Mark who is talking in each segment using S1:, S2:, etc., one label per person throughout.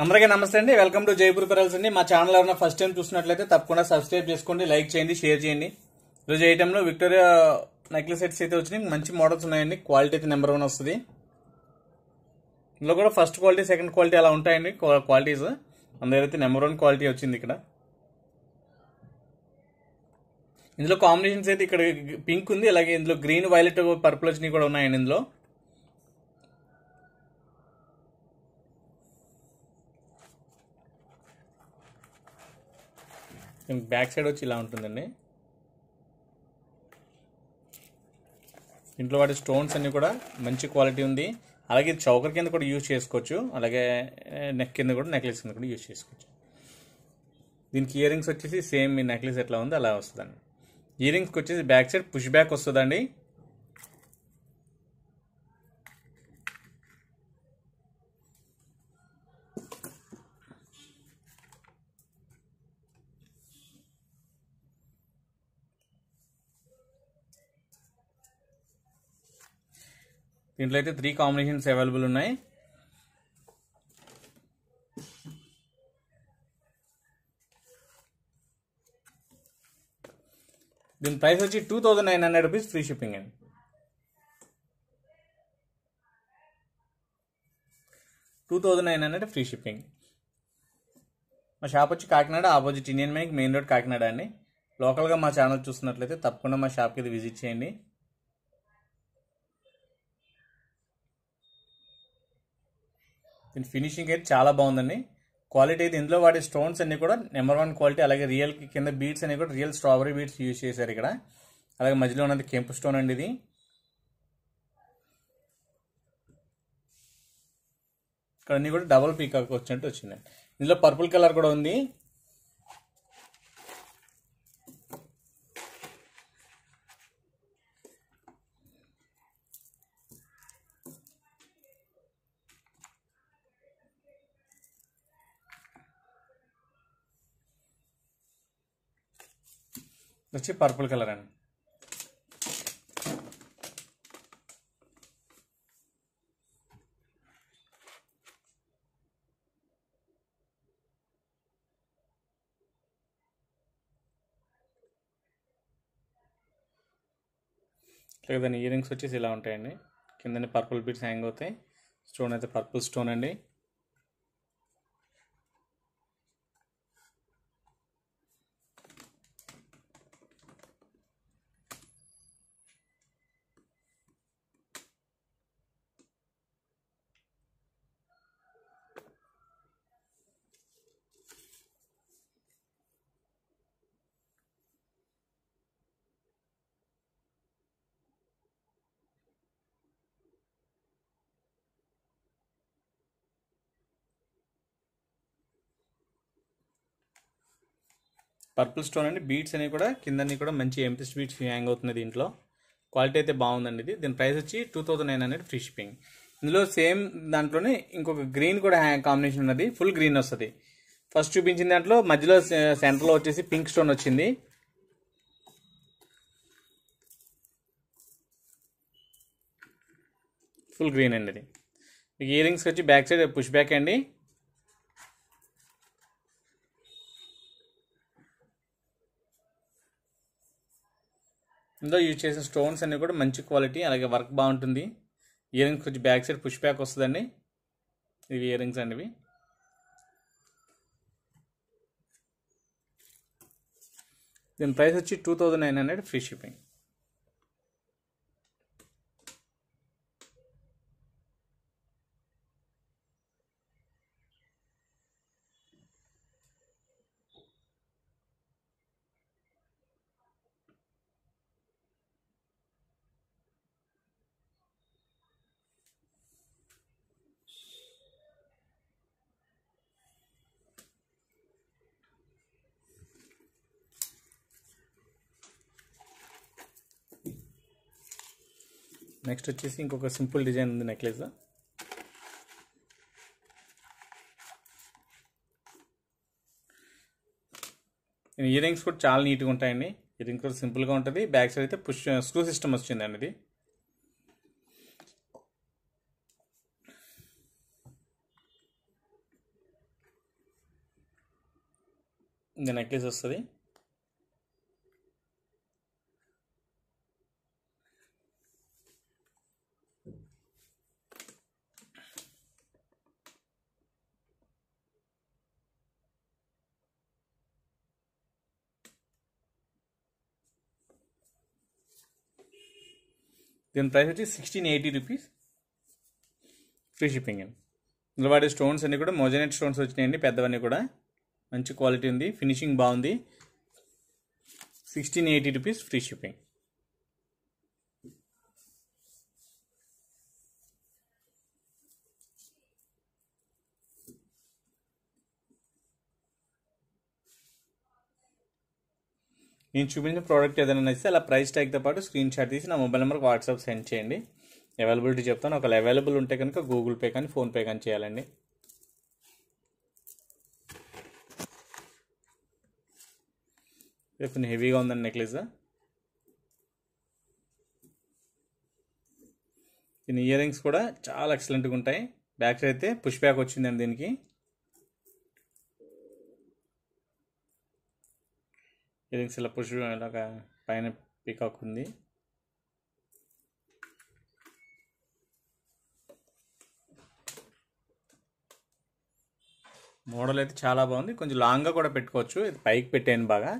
S1: అందరికీ నమస్తే అండి. వెల్కమ్ టు జైపూర్ పెరల్స్ అండి. మా ఛానల్ ఎవరైనా ఫస్ట్ టైం చూసినట్లయితే తప్పకుండా సబ్స్క్రైబ్ చేసుకోండి, లైక్ చేయండి, షేర్ చేయండి. ఈరోజు ఐటెంలో విక్టోరియా నెక్లెస్ సెట్స్ అయితే వచ్చినాయి. మంచి మోడల్స్ ఉన్నాయండి. క్వాలిటీ అయితే నెంబర్ 1 వస్తుంది. ఇందులో కూడా ఫస్ట్ క్వాలిటీ, సెకండ్ క్వాలిటీ అలా ఉంటాయండి క్వాలిటీస్. అందరైతే నెంబర్ 1 క్వాలిటీ వచ్చింది ఇక్కడ. ఇందులో కాంబినేషన్స్ అయితే ఇక్కడ పింక్ ఉంది, అలాగే ఇందులో గ్రీన్, వైలెట్, పర్పుల్ వచ్చినవి కూడా ఉన్నాయండి. ఇందులో బ్యాక్ సైడ్ వచ్చి ఇలా ఉంటుందండి. ఇంట్లో వాటి స్టోన్స్ అన్ని కూడా మంచి క్వాలిటీ ఉంది. అలాగే చౌకర్ కింద కూడా యూజ్ చేసుకోవచ్చు, అలాగే నెక్ కింద కూడా, నెక్లెస్ కింద కూడా యూజ్ చేసుకోవచ్చు. దీనికి ఇయర్ రింగ్స్ వచ్చేసి సేమ్ మీ నెక్లెస్ ఎట్లా ఉంది అలా వస్తుందండి. ఇయర్ రింగ్స్కి వచ్చేసి బ్యాక్ సైడ్ పుష్ బ్యాక్ వస్తుందండి. దీంట్లో అయితే 3 కాంబినేషన్స్ అవైలబుల్ ఉన్నాయి. దీని ప్రైస్ వచ్చి 2900 రూపీస్, ఫ్రీ షిప్పింగ్ అండి. 2900 ఫ్రీ షిప్పింగ్. మా షాప్ వచ్చి Kakinada, opposite Indian bank, main road, Kakinada అండి. లోకల్గా మా ఛానల్ చూస్తున్నట్లయితే తప్పకుండా మా షాప్కి ఇది విజిట్ చేయండి. దీని ఫినిషింగ్ అయితే చాలా బాగుందండి. క్వాలిటీ అయితే ఇందులో వాడే స్టోన్స్ అన్ని కూడా నెంబర్ 1 క్వాలిటీ. అలాగే రియల్ కింద బీడ్స్ అన్ని కూడా రియల్ స్ట్రాబెరీ బీడ్స్ యూజ్ చేశారు ఇక్కడ. అలాగే మధ్యలో ఉన్నది కెంపు స్టోన్ అండి. ఇది ఇక్కడ అన్ని కూడా డబుల్ పీకాక్ వచ్చినట్టు వచ్చిందండి. ఇందులో పర్పుల్ కలర్ కూడా ఉంది. వచ్చి పర్పుల్ కలర్ అండి. అలాగే దాని ఇయర్ రింగ్స్ వచ్చేసి ఇలా ఉంటాయండి. కింద పర్పుల్ బీడ్స్ హ్యాంగ్ అవుతాయి. స్టోన్ అయితే పర్పుల్ స్టోన్ అండి. పర్పుల్ స్టోన్ అండి. బీడ్స్ అనేవి కూడా కిందన్నీ కూడా మంచి ఎంపిస్ట్ బీడ్స్ హ్యాంగ్ అవుతుంది. దీంట్లో క్వాలిటీ అయితే బాగుందండి. ఇది దీని ప్రైస్ వచ్చి 2900 ఫ్రీ షిప్పింగ్. ఇందులో సేమ్ దాంట్లోనే ఇంకొక గ్రీన్ కూడా కాంబినేషన్ ఉన్నది. ఫుల్ గ్రీన్ వస్తుంది. ఫస్ట్ చూపించిన దాంట్లో మధ్యలో సెంటర్లో వచ్చేసి పింక్ స్టోన్ వచ్చింది. ఫుల్ గ్రీన్ అండి. ఇది మీకు ఇయర్ రింగ్స్కి వచ్చి బ్యాక్ సైడ్ పుష్ బ్యాక్ అండి. ఇందులో యూజ్ చేసిన స్టోన్స్ అన్ని కూడా మంచి క్వాలిటీ, అలాగే వర్క్ బాగుంటుంది. ఇయర్ రింగ్స్ వచ్చి బ్యాక్ సైడ్ పుష్ బ్యాక్ వస్తుందండి. ఇవి ఇయర్ రింగ్స్ అండి. ఇవి దీని ప్రైస్ వచ్చి 2900 ఫ్రీ షిప్పింగ్. నెక్స్ట్ వచ్చేసి ఇంకొక సింపుల్ డిజైన్ ఉంది నెక్లెస్. ఇయర్ రింగ్స్ కూడా చాలా నీట్గా ఉంటాయండి. ఇయర్ రింగ్స్ కూడా సింపుల్గా ఉంటుంది. బ్యాక్ సైడ్ అయితే పుష్ స్క్రూ సిస్టమ్ వచ్చిందండి. ఇది ఇది నెక్లెస్ వస్తుంది. దీని ప్రైస్ వచ్చి 1680 రూపీస్, ఫ్రీ షిప్పింగ్ అండి. ఇందులో వాడే స్టోన్స్ అన్నీ కూడా మోజనైట్ స్టోన్స్ వచ్చినాయండి, పెద్దవన్నీ కూడా మంచి క్వాలిటీ ఉంది, ఫినిషింగ్ బాగుంది. 1680 రూపీస్, ఫ్రీ షిప్పింగ్. నేను చూపించిన ప్రోడక్ట్ ఏదైనా నచ్చితే అలా ప్రైస్ ట్యాగ్తో పాటు స్క్రీన్ షాట్ తీసి నా మొబైల్ నెంబర్కి వాట్సాప్ సెండ్ చేయండి. అవైలబిలిటీ చెప్తాను. ఒకవేళ అవైలబుల్ ఉంటే కనుక గూగుల్ పే కానీ ఫోన్పే కానీ చేయాలండి. కొంచెం హెవీగా ఉందండి నెక్లెస్. దీని ఇయర్ రింగ్స్ కూడా చాలా ఎక్సలెంట్గా ఉంటాయి. బ్యాక్ సైడ్ అయితే పుష్ బ్యాక్ వచ్చిందండి దీనికి. ఇయర్ రింగ్స్ ఇలా పుష్ ఇలాగా పైన పీకాక్ ఉంది. మోడల్ అయితే చాలా బాగుంది. కొంచెం లాంగ్గా కూడా పెట్టుకోవచ్చు. ఇది పైకి పెట్టాను బాగా.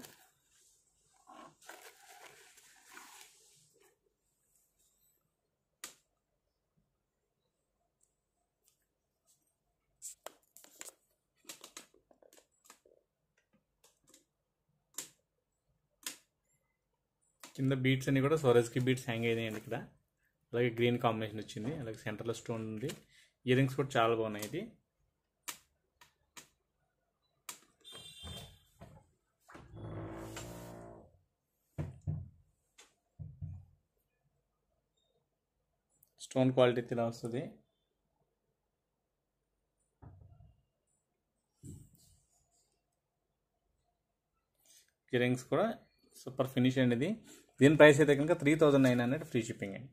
S1: కింద బీట్స్ అన్ని కూడా సోరస్కి బీట్స్ హ్యాంగ్ అయినాయండి ఇక్కడ. అలాగే గ్రీన్ కాంబినేషన్ వచ్చింది. అలాగే సెంటర్లో స్టోన్ ఉంది. ఇయర్ రింగ్స్ కూడా చాలా బాగున్నాయి. ఇది స్టోన్ క్వాలిటీ ఇలా వస్తుంది. ఇయర్ రింగ్స్ కూడా సూపర్ ఫినిష్ అండి ఇది. దీని ప్రైస్ అయితే కనుక 3900, ఫ్రీ షిప్పింగ్ అండి.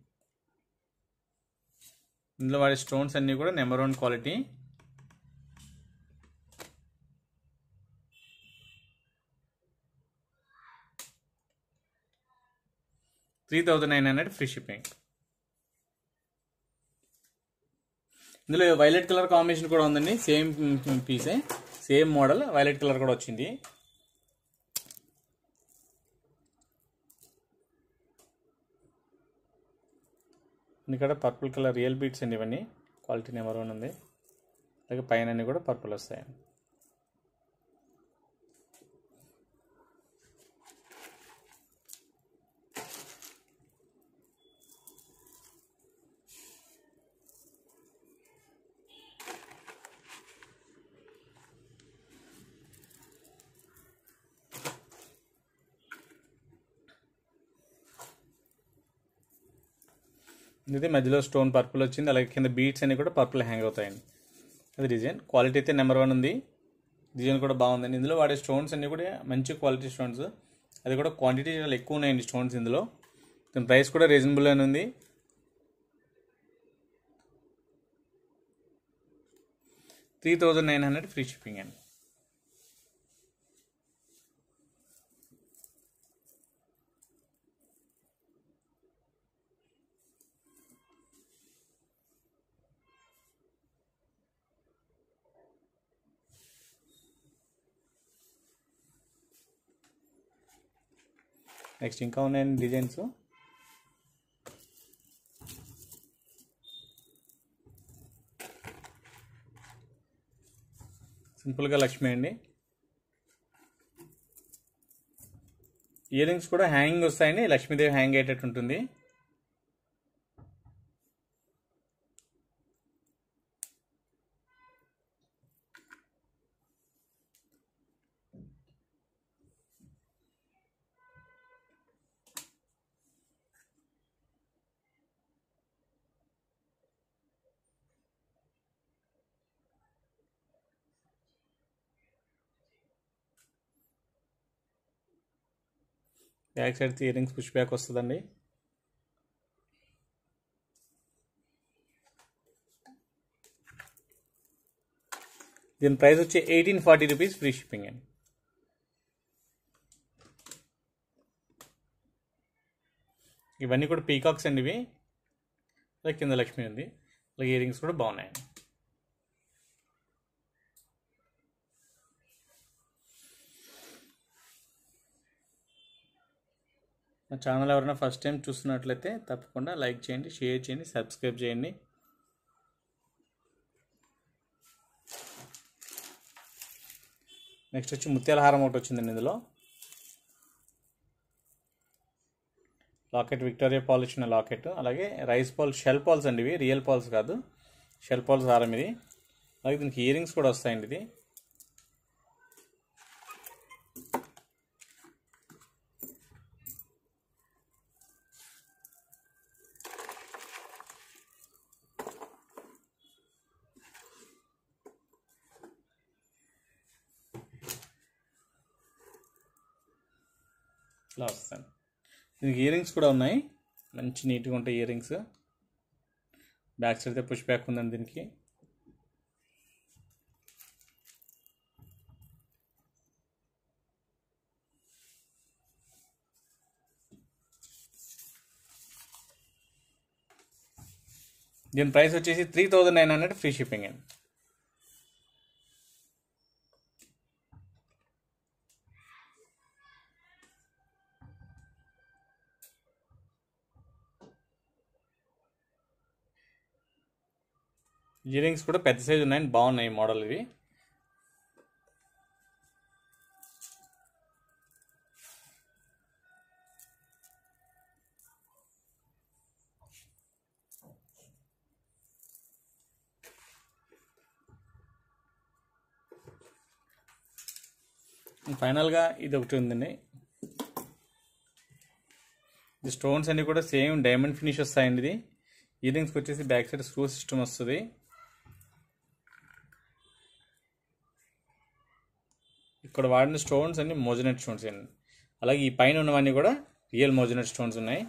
S1: ఇందులో వాడే స్టోన్స్ అన్నీ కూడా నెంబర్ 1 క్వాలిటీ. $3900, free shipping. ఇందులో వైలెట్ కలర్ కాంబినేషన్ కూడా ఉందండి. సేమ్ పీసే, సేమ్ మోడల్, వైలెట్ కలర్ కూడా వచ్చింది. ఇక్కడ పర్పుల్ కలర్ రియల్ బీట్స్ అండి. ఇవన్నీ క్వాలిటీ నెంబర్ 1 ఉంది. అలాగే పైన అన్ని కూడా పర్పుల్ వస్తాయి. ఇది మధ్యలో స్టోన్ పర్పుల్ వచ్చింది. అలాగే కింద బీట్స్ అన్ని కూడా పర్పుల్ హ్యాంగ్ అవుతాయండి. అది డిజైన్ క్వాలిటీ అయితే నెంబర్ 1 ఉంది. డిజైన్ కూడా బాగుందండి. ఇందులో వాడే స్టోన్స్ అన్ని కూడా మంచి క్వాలిటీ స్టోన్స్. అది కూడా క్వాంటిటీ చాలా ఎక్కువ ఉన్నాయండి స్టోన్స్ ఇందులో. దీని ప్రైస్ కూడా రీజనబుల్ అని ఉంది. 3900, ఫ్రీ షిప్పింగ్ అండి. నెక్స్ట్ ఇంకా ఉన్నాయండి డిజైన్స్. సింపుల్గా లక్ష్మి అండి. ఇయర్ రింగ్స్ కూడా హ్యాంగింగ్ వస్తాయండి. లక్ష్మీదేవి హ్యాంగ్ అయ్యేటట్టు ఉంటుంది. Back side ear rings push back వస్తుందండి. దీని ప్రైస్ వచ్చి 1840 రూపీస్, ఫ్రీ షిప్పింగ్ అండి. ఇవన్నీ కూడా పీకాక్స్ అండి ఇవి. అలాగే కింద లక్ష్మి ఉంది. అలాగే ఇయర్ రింగ్స్ కూడా బాగున్నాయండి. మా ఛానల్ ఎవరైనా ఫస్ట్ టైం చూస్తున్నట్లయితే తప్పకుండా లైక్ చేయండి, షేర్ చేయండి, సబ్స్క్రైబ్ చేయండి. నెక్స్ట్ వచ్చి ముత్యాల హారం ఒకటి వచ్చిందండి. ఇందులో లాకెట్ విక్టోరియా పాలిష్ ఉన్న లాకెట్, అలాగే రైస్ పాల్ షెల్ పాల్స్ అండి ఇవి, రియల్ పాల్స్ కాదు, షెల్ పాల్స్ హారం ఇది. అలాగే దీనికి ఇయర్ రింగ్స్ కూడా వస్తాయండి. ఇది ఇలా వస్తాను. దీనికి ఇయర్ రింగ్స్ కూడా ఉన్నాయి, మంచి నీట్గా ఉంటాయి ఇయర్ రింగ్స్. బ్యాక్ సైడ్ అయితే పుష్ బ్యాక్ ఉందండి దీనికి. దీని ప్రైస్ వచ్చేసి 3900 ఫ్రీ షిప్పింగ్ అండి. ఇయర్ రింగ్స్ కూడా పెద్ద సైజు ఉన్నాయండి, బాగున్నాయి మోడల్ ఇవి. ఫైనల్గా ఇది ఒకటి ఉందండి. ఇది స్టోన్స్ అన్ని కూడా సేమ్ డైమండ్ ఫినిష్ వస్తాయండి. ఇది ఇయర్ రింగ్స్కి వచ్చేసి బ్యాక్ సైడ్ స్క్రూ సిస్టమ్ వస్తుంది. ఇక్కడ వాడిన స్టోన్స్ అన్ని మోజనైట్ స్టోన్స్ అండి. అలాగే ఈ పైన ఉన్నవన్నీ కూడా రియల్ మోజనైట్ స్టోన్స్ ఉన్నాయి.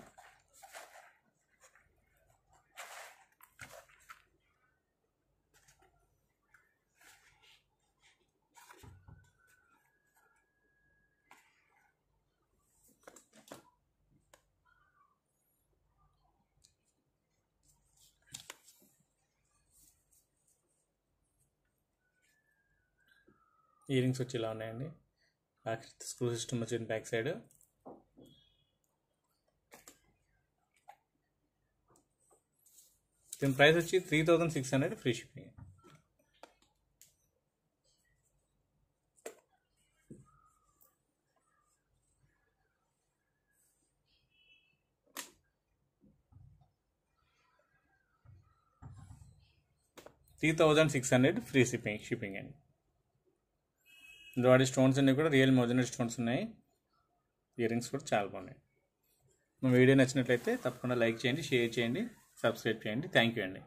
S1: ఇయర్ రింగ్స్ వచ్చి ఇలా ఉన్నాయండి. బ్యాక్ స్క్రూ సిస్టమ్ వచ్చింది బ్యాక్ సైడ్. దీని ప్రైస్ వచ్చి 3600 ఫ్రీ షిప్పింగ్. $3600 ఫ్రీ షిప్పింగ్ అండి. ఇందులో వాడి స్టోన్స్ అన్నీ కూడా రియల్ మోజనైట్ స్టోన్స్ ఉన్నాయి. ఇయర్ రింగ్స్ కూడా చాలా బాగున్నాయి. మా వీడియో నచ్చినట్లయితే తప్పకుండా లైక్ చేయండి, షేర్ చేయండి, సబ్స్క్రైబ్ చేయండి. థ్యాంక్ యూ అండి.